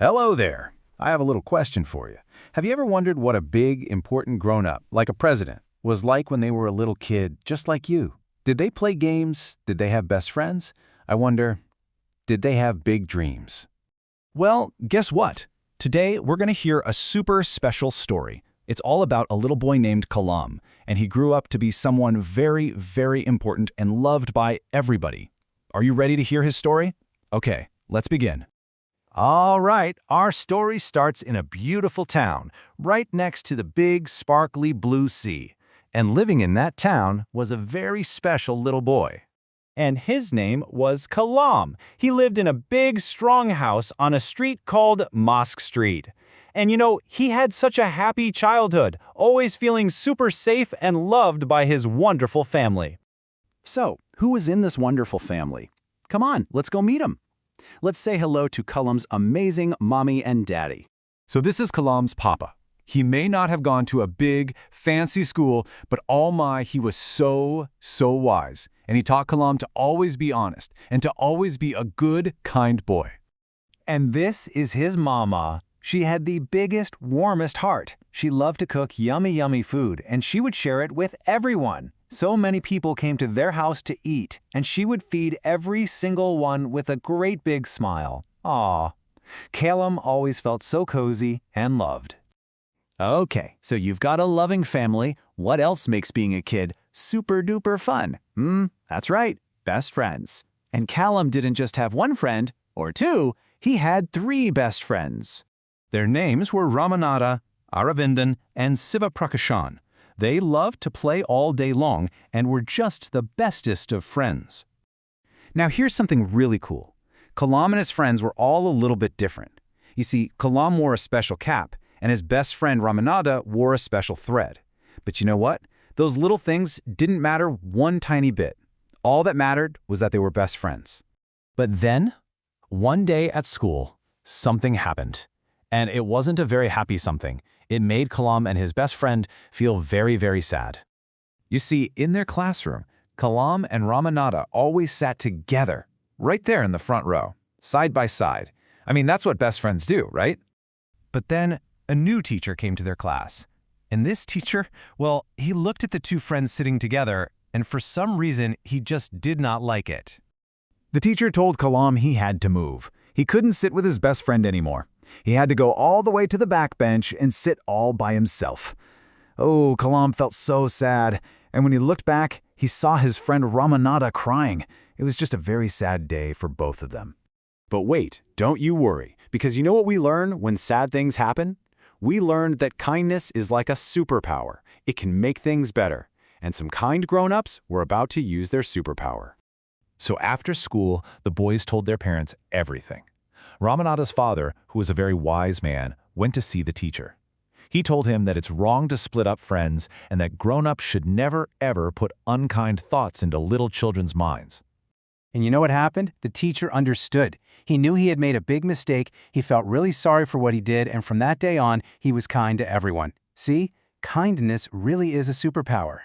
Hello there. I have a little question for you. Have you ever wondered what a big, important grown-up, like a president, was like when they were a little kid, just like you? Did they play games? Did they have best friends? I wonder, did they have big dreams? Well, guess what? Today, we're going to hear a super special story. It's all about a little boy named Kalam, and he grew up to be someone very, very important and loved by everybody. Are you ready to hear his story? Okay, let's begin. All right, our story starts in a beautiful town, right next to the big, sparkly blue sea. And living in that town was a very special little boy. And his name was Kalam. He lived in a big, strong house on a street called Mosque Street. And he had such a happy childhood, always feeling super safe and loved by his wonderful family. So, who was in this wonderful family? Come on, let's go meet him. Let's say hello to Kalam's amazing mommy and daddy. So this is Kalam's papa. He may not have gone to a big, fancy school, but he was so wise. And he taught Kalam to always be honest and to always be a good, kind boy. And this is his mama. She had the biggest, warmest heart. She loved to cook yummy, yummy food, and she would share it with everyone. So many people came to their house to eat, and she would feed every single one with a great big smile. Aw. Kalam always felt so cozy and loved. Okay, so you've got a loving family. What else makes being a kid super duper fun? That's right, best friends. And Kalam didn't just have one friend or two, he had 3 best friends. Their names were Ramanada, Aravindan, and Sivaprakashan. They loved to play all day long and were just the bestest of friends. Now here's something really cool. Kalam and his friends were all a little bit different. You see, Kalam wore a special cap, and his best friend Ramanada wore a special thread. But you know what? Those little things didn't matter one tiny bit. All that mattered was that they were best friends. But then, one day at school, something happened. And it wasn't a very happy something. It made Kalam and his best friend feel very, very sad. You see, in their classroom, Kalam and Ramanada always sat together, right there in the front row, side by side. I mean, that's what best friends do, right? But then, a new teacher came to their class. And this teacher, well, he looked at the 2 friends sitting together, and for some reason, he just did not like it. The teacher told Kalam he had to move. He couldn't sit with his best friend anymore. He had to go all the way to the back bench and sit all by himself. Oh, Kalam felt so sad, and when he looked back, he saw his friend Ramanada crying. It was just a very sad day for both of them. But wait, don't you worry, because you know what we learn when sad things happen? We learned that kindness is like a superpower. It can make things better, and some kind grown-ups were about to use their superpower. So after school, the boys told their parents everything. Ramanada's father, who was a very wise man, went to see the teacher. He told him that it's wrong to split up friends and that grown-ups should never, ever put unkind thoughts into little children's minds. And you know what happened? The teacher understood. He knew he had made a big mistake, he felt really sorry for what he did, and from that day on, he was kind to everyone. See? Kindness really is a superpower.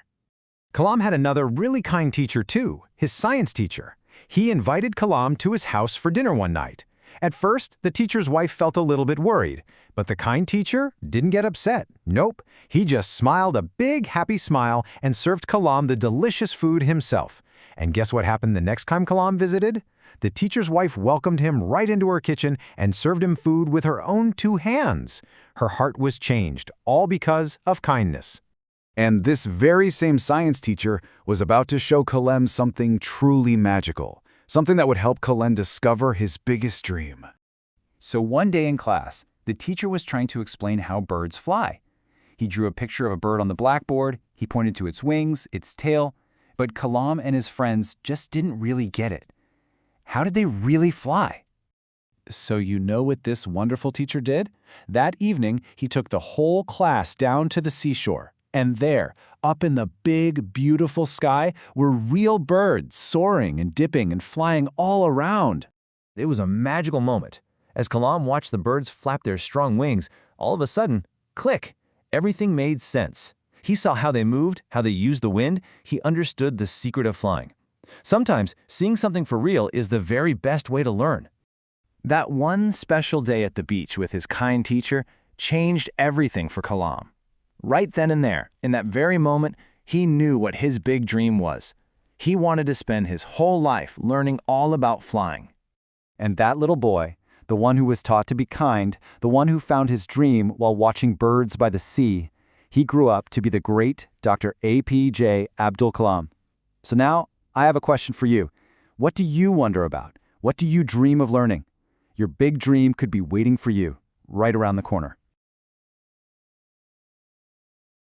Kalam had another really kind teacher too, his science teacher. He invited Kalam to his house for dinner one night. At first, the teacher's wife felt a little bit worried, but the kind teacher didn't get upset. Nope, he just smiled a big, happy smile and served Kalam the delicious food himself. And guess what happened the next time Kalam visited? The teacher's wife welcomed him right into her kitchen and served him food with her own 2 hands. Her heart was changed, all because of kindness. And this very same science teacher was about to show Kalam something truly magical, something that would help Kalam discover his biggest dream. So one day in class, the teacher was trying to explain how birds fly. He drew a picture of a bird on the blackboard, he pointed to its wings, its tail, but Kalam and his friends just didn't really get it. How did they really fly? So you know what this wonderful teacher did? That evening, he took the whole class down to the seashore. And there, up in the big, beautiful sky, were real birds soaring and dipping and flying all around. It was a magical moment. As Kalam watched the birds flap their strong wings, all of a sudden, click, everything made sense. He saw how they moved, how they used the wind. He understood the secret of flying. Sometimes, seeing something for real is the very best way to learn. That one special day at the beach with his kind teacher changed everything for Kalam. Right then and there, in that very moment, he knew what his big dream was. He wanted to spend his whole life learning all about flying. And that little boy, the one who was taught to be kind, the one who found his dream while watching birds by the sea, he grew up to be the great Dr. APJ Abdul Kalam. So now, I have a question for you. What do you wonder about? What do you dream of learning? Your big dream could be waiting for you, right around the corner.